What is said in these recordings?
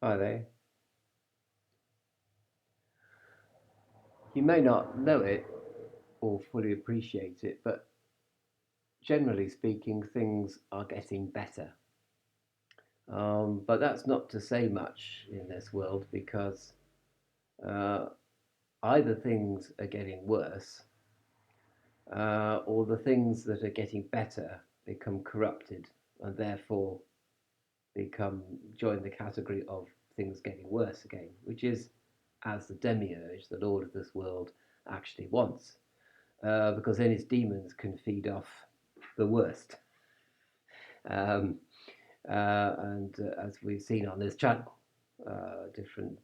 Are they? You may not know it or fully appreciate it, but generally speaking, things are getting better. But that's not to say much in this world because uh, either things are getting worse or the things that are getting better become corrupted and therefore become join the category of things getting worse again, which is as the demiurge, the lord of this world, actually wants. Because then his demons can feed off the worst. Um, and as we've seen on this channel, different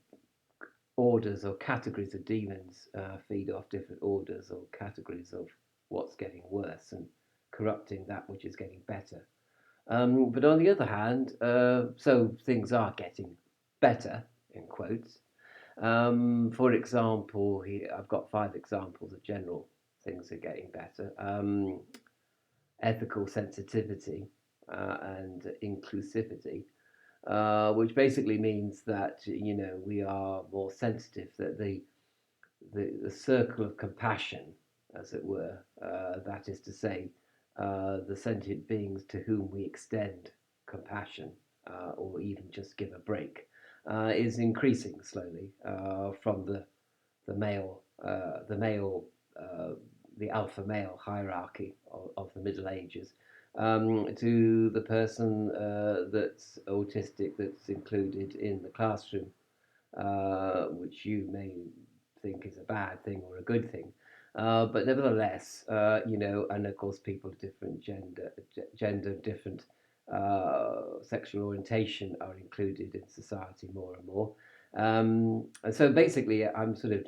orders or categories of demons feed off different orders or categories of what's getting worse and corrupting that which is getting better. But on the other hand, so things are getting better, in quotes. For example, here I've got 5 examples of general things are getting better. Ethical sensitivity and inclusivity, which basically means that we are more sensitive, that the circle of compassion, as it were, that is to say, the sentient beings to whom we extend compassion or even just give a break, is increasing slowly from the male, uh, the alpha male hierarchy of the Middle Ages to the person that's autistic, that's included in the classroom, which you may think is a bad thing or a good thing. But nevertheless, and of course, people of different gender, different sexual orientation are included in society more and more. And so basically, I'm sort of,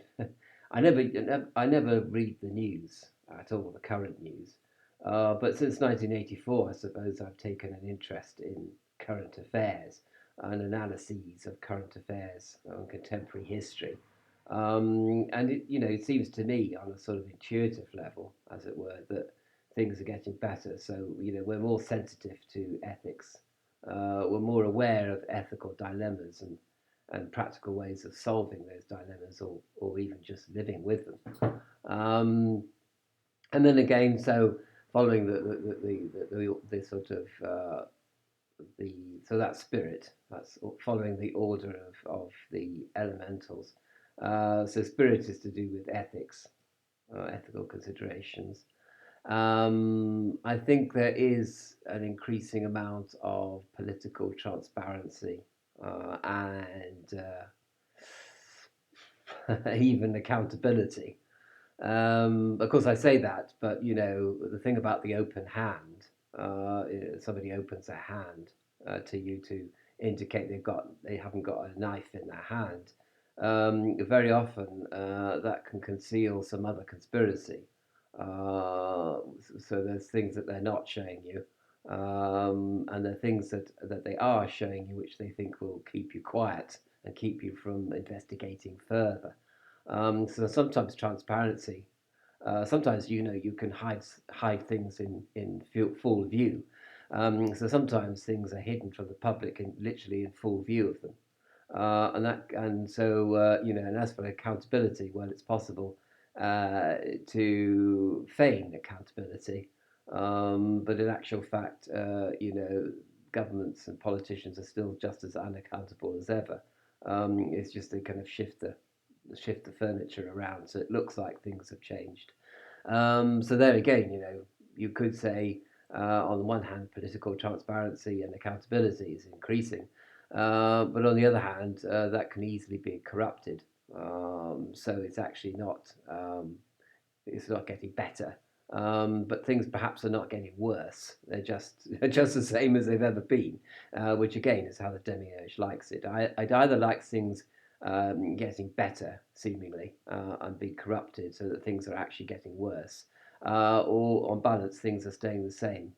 I never read the news at all, the current news. But since 1984, I suppose I've taken an interest in current affairs and analyses of current affairs and contemporary history. And it seems to me on a sort of intuitive level, as it were, that things are getting better. So, we're more sensitive to ethics. We're more aware of ethical dilemmas and practical ways of solving those dilemmas or even just living with them. And then again, so following the sort of the so that spirit, that's following the order of the elementals. So spirit is to do with ethics, ethical considerations. I think there is an increasing amount of political transparency and even accountability. Of course, I say that, but the thing about the open hand, somebody opens their hand to you to indicate they haven't got a knife in their hand. Very often, that can conceal some other conspiracy. So there's things that they're not showing you, and there are things that they are showing you, which they think will keep you quiet and keep you from investigating further. So sometimes transparency. Sometimes you can hide things in full view. So sometimes things are hidden from the public and literally in full view of them. And as for accountability, well, it's possible to feign accountability, but in actual fact, governments and politicians are still just as unaccountable as ever. It's just they kind of shift the furniture around, so it looks like things have changed. So there again, you could say, on the one hand, political transparency and accountability is increasing, but on the other hand, that can easily be corrupted. So it's actually not it's not getting better. But things perhaps are not getting worse. They're just just the same as they've ever been, which again is how the demiurge likes it. I'd either like things getting better, seemingly, and be corrupted so that things are actually getting worse, or on balance, things are staying the same,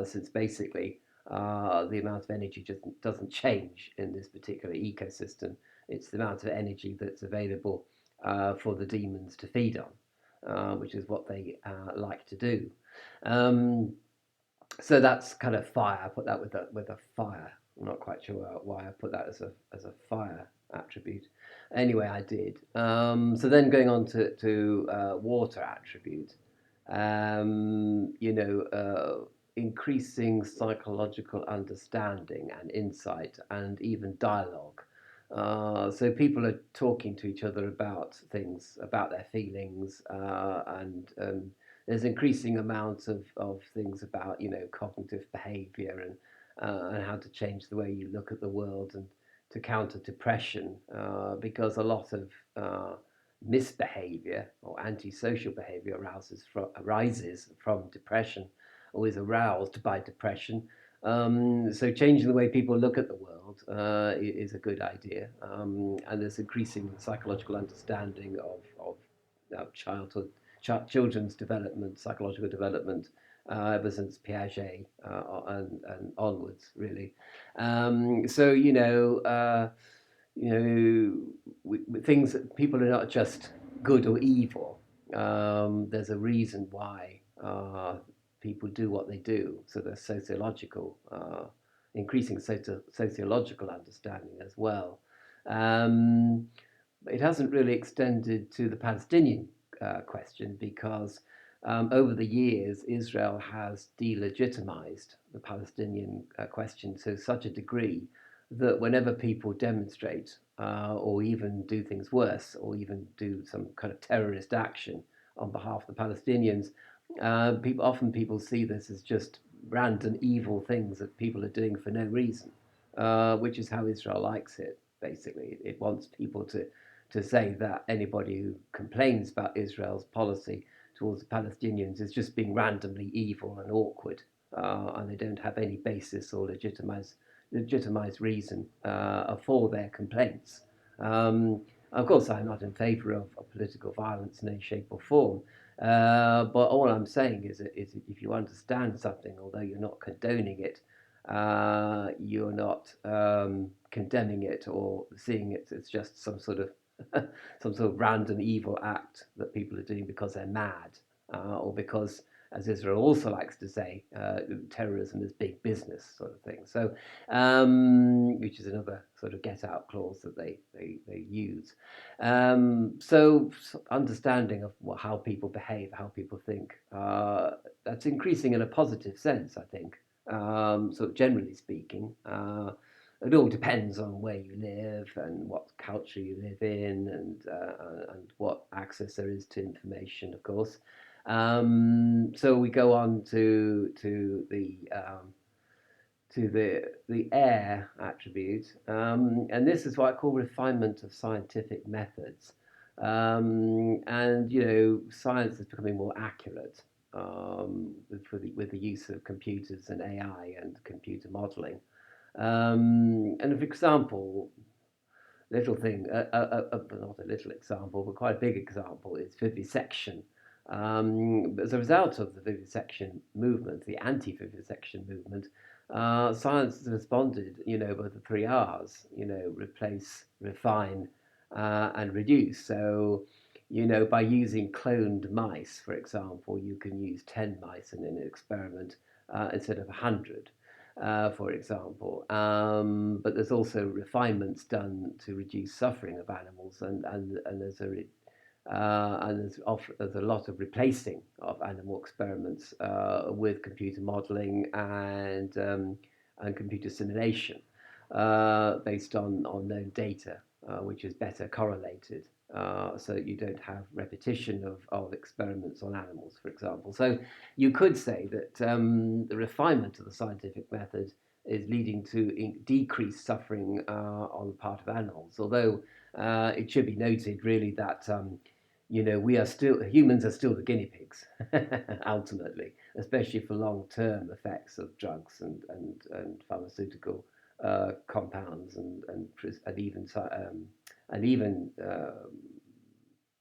since basically the amount of energy just doesn't change in this particular ecosystem. It's the amount of energy that's available for the demons to feed on, which is what they like to do. Um, so that's kind of fire. I put that with a fire I'm not quite sure why I put that as a fire attribute. Anyway, I did. So then going on to water attribute, increasing psychological understanding and insight and even dialogue. So people are talking to each other about things, about their feelings, and there's increasing amounts of things about cognitive behaviour and how to change the way you look at the world and to counter depression, because a lot of misbehavior or antisocial behavior arises from depression or is aroused by depression. So changing the way people look at the world is a good idea, and there's increasing psychological understanding of children's development, psychological development, ever since Piaget and onwards, really. So things that people are not just good or evil. There's a reason why people do what they do. So there's increasing sociological understanding as well. Um, it hasn't really extended to the Palestinian question because over the years, Israel has delegitimized the Palestinian question to such a degree that whenever people demonstrate or even do things worse or even do some kind of terrorist action on behalf of the Palestinians, people see this as just random evil things that people are doing for no reason, which is how Israel likes it. Basically, it wants people to say that anybody who complains about Israel's policy towards the Palestinians is just being randomly evil and awkward, and they don't have any basis or legitimized reason for their complaints. Of course, I'm not in favour of political violence in any shape or form, but all I'm saying is if you understand something, although you're not condoning it, you're not condemning it or seeing it as just some sort of some sort of random evil act that people are doing because they're mad, or because, as Israel also likes to say, terrorism is big business, sort of thing. So, which is another sort of get out clause that they use. So, understanding of how people behave, how people think, that's increasing in a positive sense, I think. So, generally speaking. It all depends on where you live and what culture you live in, and what access there is to information, of course. So we go on to the air attribute, and this is what I call refinement of scientific methods. And science is becoming more accurate with the use of computers and AI and computer modelling. And for example, little thing, not a little example, but quite a big example is vivisection. As a result of the vivisection movement, the anti-vivisection movement, science has responded, by the three R's, replace, refine, and reduce. So, by using cloned mice, for example, you can use 10 mice in an experiment instead of 100, for example. But there's also refinements done to reduce suffering of animals, and there's a lot of replacing of animal experiments with computer modelling and computer simulation based on known data, which is better correlated. So that you don't have repetition of experiments on animals, for example. So you could say that the refinement of the scientific method is leading to decreased suffering on the part of animals. Although it should be noted, really, that humans are still the guinea pigs, ultimately, especially for long-term effects of drugs and pharmaceutical compounds and even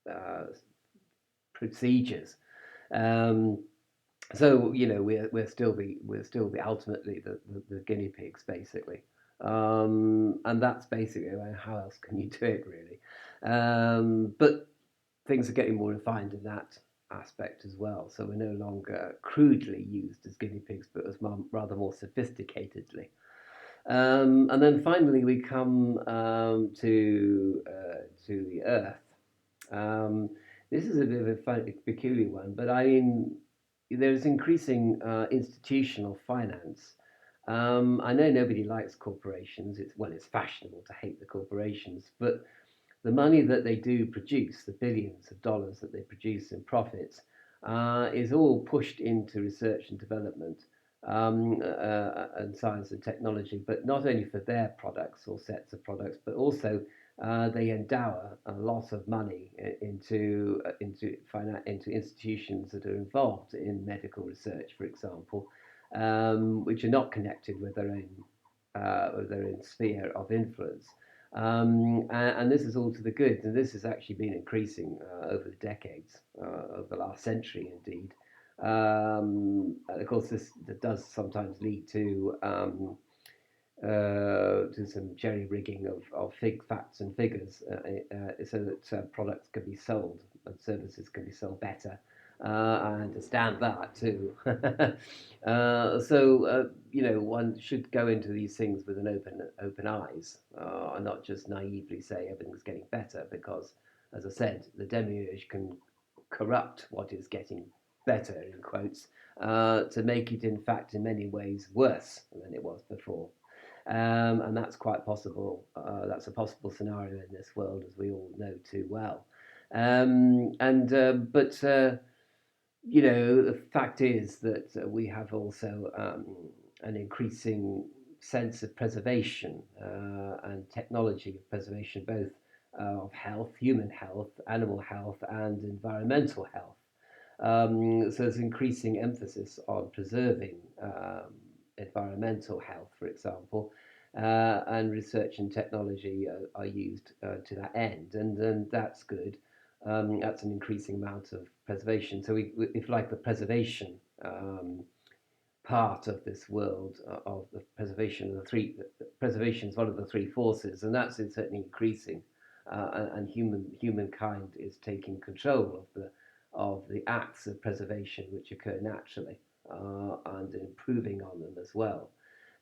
uh, procedures. Um, so we're still the ultimately the guinea pigs, basically. And that's basically, how else can you do it, really? But things are getting more refined in that aspect as well. So we're no longer crudely used as guinea pigs, but as rather more sophisticatedly. And then finally, we come to the Earth. Um, this is a bit of a peculiar one, but I mean, there's increasing institutional finance. I know nobody likes corporations. It's fashionable to hate the corporations, but the money that they do produce, the billions of dollars that they produce in profits, is all pushed into research and development and science and technology, but not only for their products or sets of products, but also they endow a lot of money into institutions that are involved in medical research, for example, which are not connected with their own sphere of influence. And this is all to the good, and this has actually been increasing over the decades, over the last century indeed. And of course, this does sometimes lead to some jerry rigging of facts and figures so that products can be sold and services can be sold better. I understand that too. One should go into these things with an open eyes and not just naively say everything's getting better because, as I said, the demiurge can corrupt what is getting better, in quotes, to make it, in fact, in many ways worse than it was before. And that's quite possible. That's a possible scenario in this world, as we all know too well. And but The fact is that we have also an increasing sense of preservation and technology of preservation, both of health, human health, animal health, and environmental health. So there's increasing emphasis on preserving environmental health, for example, and research and technology are used to that end, and that's good. That's an increasing amount of preservation. So, if like the preservation part of this world, of the preservation of preservation is one of the three forces, and that's certainly increasing. And humankind is taking control of the acts of preservation which occur naturally and improving on them as well.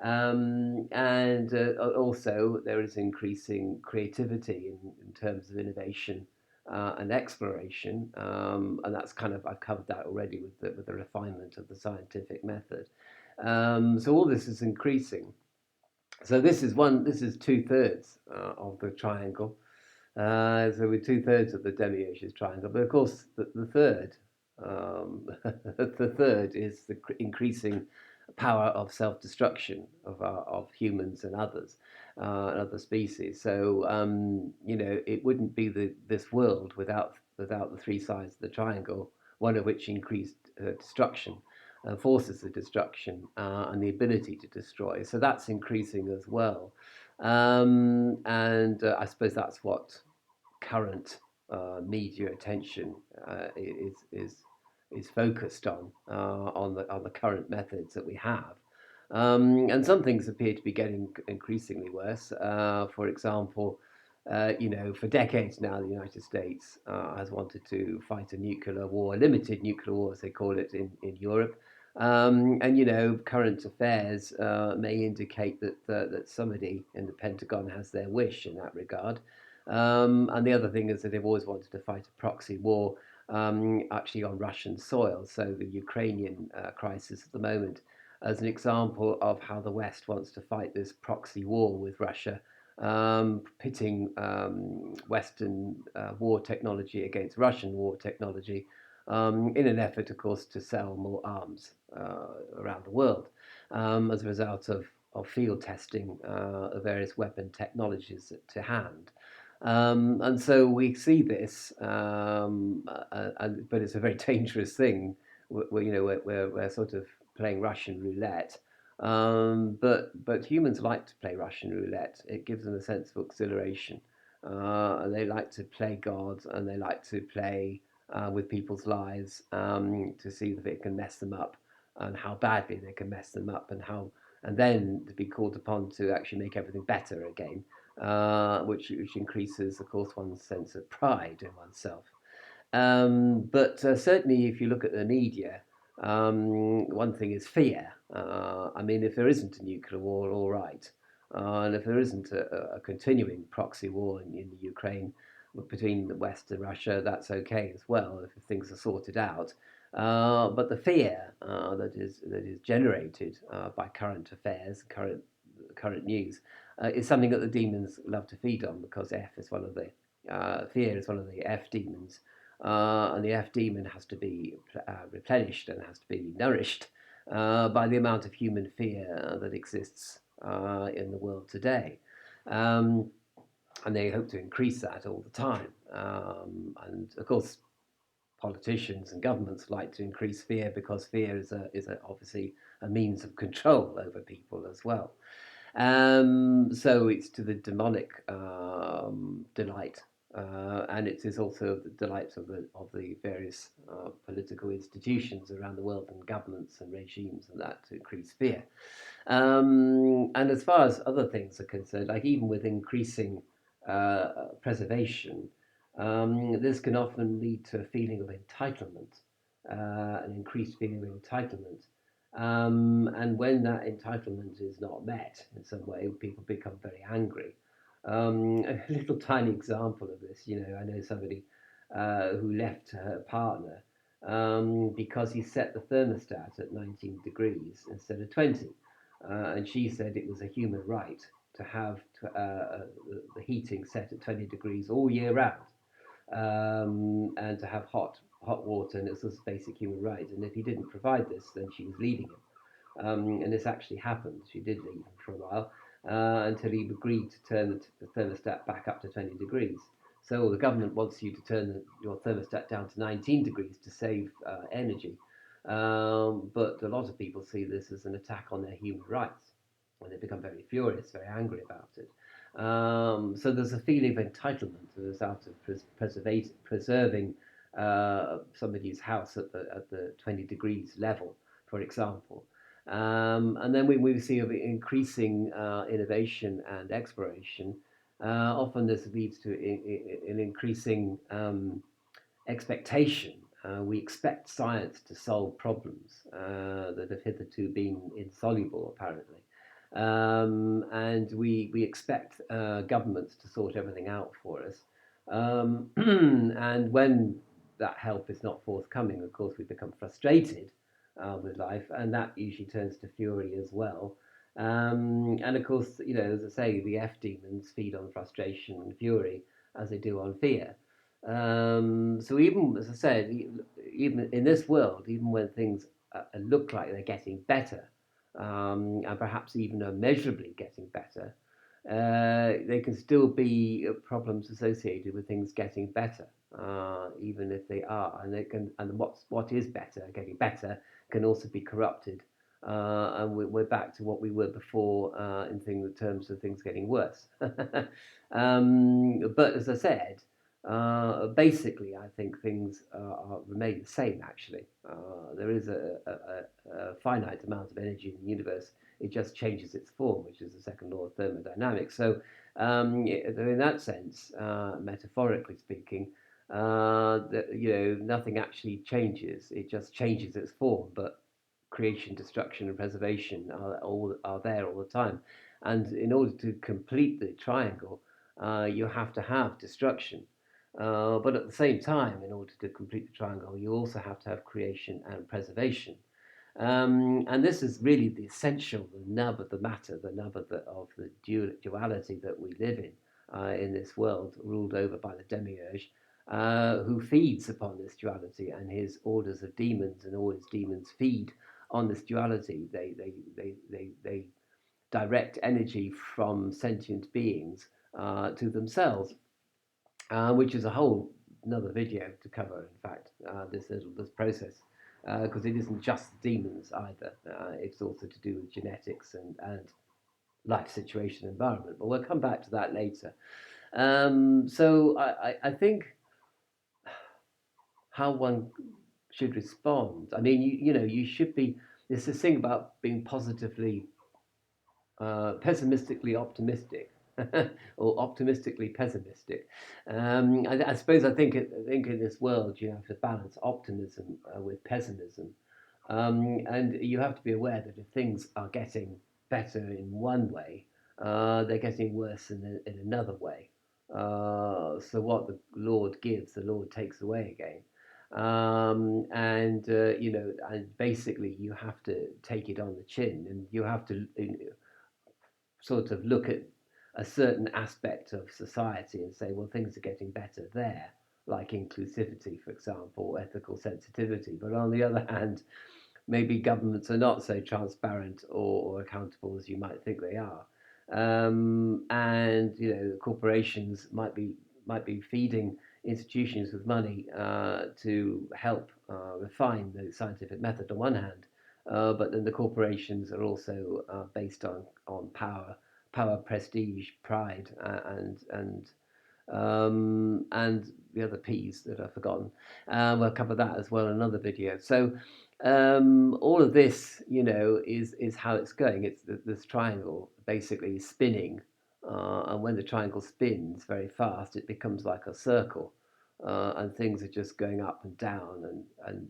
And Also, there is increasing creativity in terms of innovation and exploration, and that's kind of I've covered that already with the refinement of the scientific method. So all this is increasing. So this is two-thirds of the triangle. So we're two-thirds of the demiurge's triangle, but of course the third, the third is the increasing power of self-destruction of humans and other species. So it wouldn't be this world without the three sides of the triangle, one of which increased destruction, forces of destruction, and the ability to destroy. So that's increasing as well. And I suppose that's what current media attention is focused on the current methods that we have. And some things appear to be getting increasingly worse. For example, for decades now, the United States has wanted to fight a nuclear war, a limited nuclear war, as they call it in Europe. Current affairs may indicate that somebody in the Pentagon has their wish in that regard. And the other thing is that they've always wanted to fight a proxy war, actually on Russian soil. So the Ukrainian crisis at the moment, as an example of how the West wants to fight this proxy war with Russia, pitting Western war technology against Russian war technology, in an effort, of course, to sell more arms around the world as a result of field testing of various weapon technologies to hand. And so we see this, but it's a very dangerous thing. We're sort of playing Russian roulette. But humans like to play Russian roulette. It gives them a sense of exhilaration. And they like to play God, and they like to play with people's lives to see if it can mess them up, and how badly they can mess them up, and then to be called upon to actually make everything better again, which increases, of course, one's sense of pride in oneself. But certainly, if you look at the media, one thing is fear. I mean, if there isn't a nuclear war, all right. And if there isn't a continuing proxy war in the Ukraine between the West and Russia, that's okay as well if things are sorted out. But the fear that is generated by current affairs, current news, is something that the demons love to feed on, because fear is one of the F demons, and the F demon has to be replenished and has to be nourished by the amount of human fear that exists in the world today. Um, and they hope to increase that all the time. And of course, politicians and governments like to increase fear, because fear is obviously a means of control over people as well. So it's to the demonic delight, and it is also the delight of the various political institutions around the world, and governments and regimes, and that to increase fear. And as far as other things are concerned, like even with increasing preservation, this can often lead to a feeling of entitlement, an increased feeling of entitlement. And when that entitlement is not met in some way, people become very angry. A little tiny example of this, I know somebody who left her partner because he set the thermostat at 19 degrees instead of 20. And she said it was a human right to have the heating set at 20 degrees all year round, and to have hot water, and it's a basic human right. And if he didn't provide this, then she was leaving him. And this actually happened. She did leave him for a while until he agreed to turn the thermostat back up to 20 degrees. So the government wants you to turn your thermostat down to 19 degrees to save energy. But a lot of people see this as an attack on their human rights, and they become very furious, very angry about it. So there's a feeling of entitlement as out of preserving somebody's house at the 20 degrees level, for example. And then we see increasing innovation and exploration. Often this leads to an increasing expectation. We expect science to solve problems that have hitherto been insoluble, apparently. And we expect governments to sort everything out for us. And when that help is not forthcoming, of course, we become frustrated with life, and that usually turns to fury as well. And of course, as I say, the F demons feed on frustration and fury as they do on fear. So even, as I said, even in this world, even when things look like they're getting better, and perhaps even immeasurably getting better, there can still be problems associated with things getting better, even if they are, and what is better, getting better, can also be corrupted, and we're back to what we were before in terms of things getting worse. But as I said, basically, I think things remain the same. Actually, there is a finite amount of energy in the universe. It just changes its form, which is the second law of thermodynamics. So, in that sense, metaphorically speaking, nothing actually changes. It just changes its form, but creation, destruction, and preservation are there all the time. And in order to complete the triangle, you have to have destruction. But at the same time, in order to complete the triangle, you also have to have creation and preservation. And this is really the essential, the nub of the matter, the nub of the duality that we live in this world, ruled over by the demiurge, who feeds upon this duality, and his orders of demons and all his demons feed on this duality. They direct energy from sentient beings to themselves, which is a whole another video to cover. In fact, this process, because it isn't just demons either. It's also to do with genetics and life situation, environment. But we'll come back to that later. So I think how one should respond. I mean, you should be. There's this thing about being positively, pessimistically optimistic, or optimistically pessimistic. I suppose I think in this world you have to balance optimism with pessimism, and you have to be aware that if things are getting better in one way, they're getting worse in another way. So what the Lord gives, the Lord takes away again. And basically you have to take it on the chin, and you have to sort of look at a certain aspect of society and say, well, things are getting better there, like inclusivity, for example, ethical sensitivity. But on the other hand, maybe governments are not so transparent or accountable as you might think they are. And the corporations might be feeding institutions with money to help refine the scientific method on one hand, but then the corporations are also based on power, prestige, pride, and the other P's that I've forgotten. We'll cover that as well in another video. So all of this, is how it's going. It's this triangle basically spinning, and when the triangle spins very fast, it becomes like a circle, and things are just going up and down, and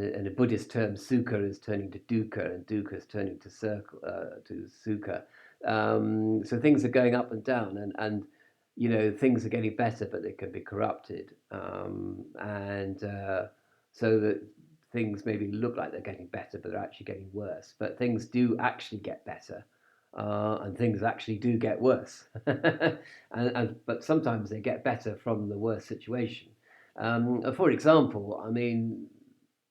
in a Buddhist term, sukha is turning to dukkha, and dukkha is turning to circle to sukha. So things are going up and down, and things are getting better, but they can be corrupted, and so that things maybe look like they're getting better, but they're actually getting worse. But things do actually get better, and things actually do get worse. But sometimes they get better from the worst situation. For example, I mean,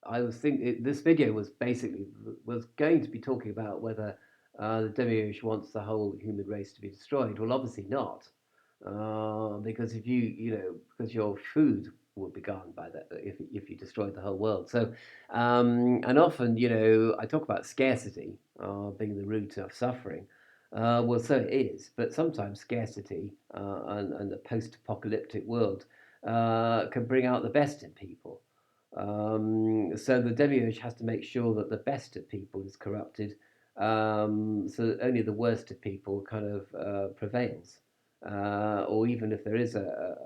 I was thinking this video was going to be talking about whether the demiurge wants the whole human race to be destroyed. Well, obviously not, because if because your food will be gone by that if you destroy the whole world. So, and often, I talk about scarcity being the root of suffering. Well, so it is, but sometimes scarcity and the post-apocalyptic world can bring out the best in people. So the demiurge has to make sure that the best of people is corrupted, so that only the worst of people kind of prevails. Or even if there is a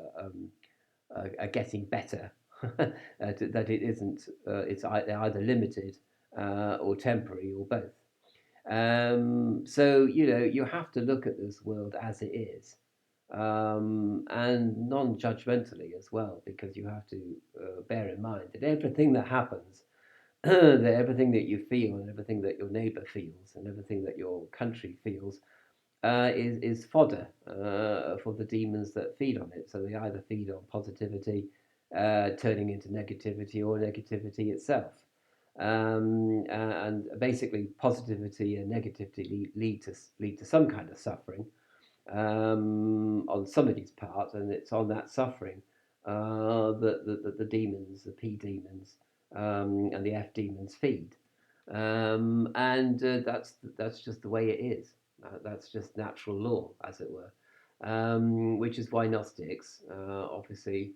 getting better, that it isn't, it's either limited or temporary or both. So you have to look at this world as it is, and non-judgmentally as well, because you have to bear in mind that everything that happens, that everything that you feel, and everything that your neighbour feels, and everything that your country feels, is fodder for the demons that feed on it. So they either feed on positivity, turning into negativity, or negativity itself. And basically, positivity and negativity lead to some kind of suffering on somebody's part, and it's on that suffering that the demons, the P demons, and the F demons feed. And that's just the way it is. That's just natural law, as it were. Which is why Gnostics, obviously,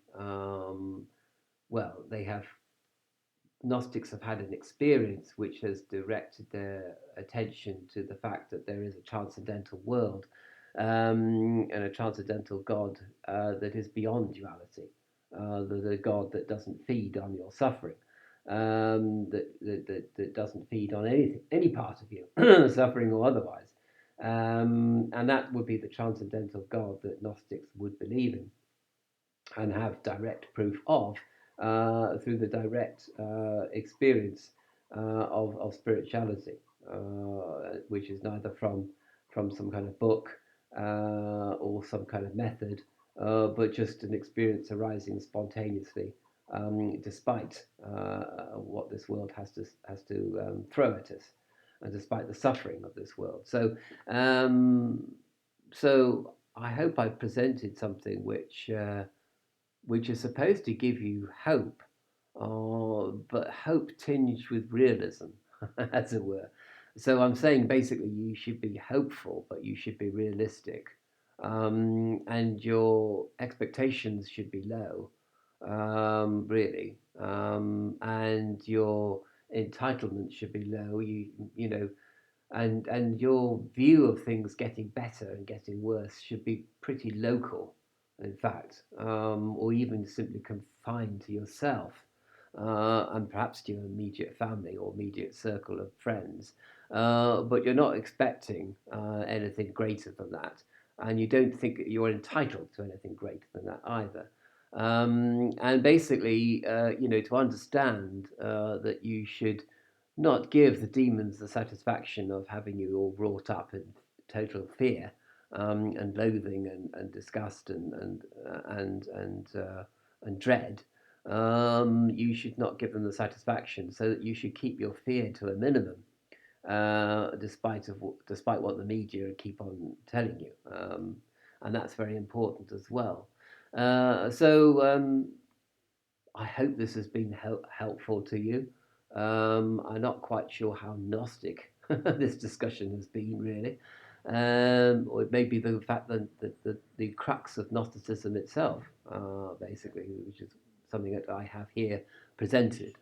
well, Gnostics have had an experience which has directed their attention to the fact that there is a transcendental world, and a transcendental God that is beyond duality, the God that doesn't feed on your suffering, that doesn't feed on any part of you, suffering or otherwise. And that would be the transcendental God that Gnostics would believe in and have direct proof of through the direct experience of spirituality, which is neither from some kind of book or some kind of method, but just an experience arising spontaneously, despite what this world has to throw at us, and despite the suffering of this world. So I hope I presented something which is supposed to give you hope, but hope tinged with realism, as it were. So I'm saying basically you should be hopeful, but you should be realistic, and your expectations should be low, really, and your entitlement should be low. And your view of things getting better and getting worse should be pretty local, in fact, or even simply confined to yourself, and perhaps to your immediate family or immediate circle of friends. but you're not expecting anything greater than that, and you don't think you're entitled to anything greater than that either. And basically, to understand that you should not give the demons the satisfaction of having you all wrought up in total fear and loathing and disgust and dread. You should not give them the satisfaction, so that you should keep your fear to a minimum, despite what the media keep on telling you, and that's very important as well. So I hope this has been helpful to you. I'm not quite sure how Gnostic this discussion has been really, or it may be the fact that the crux of Gnosticism itself, basically, which is something that I have here presented.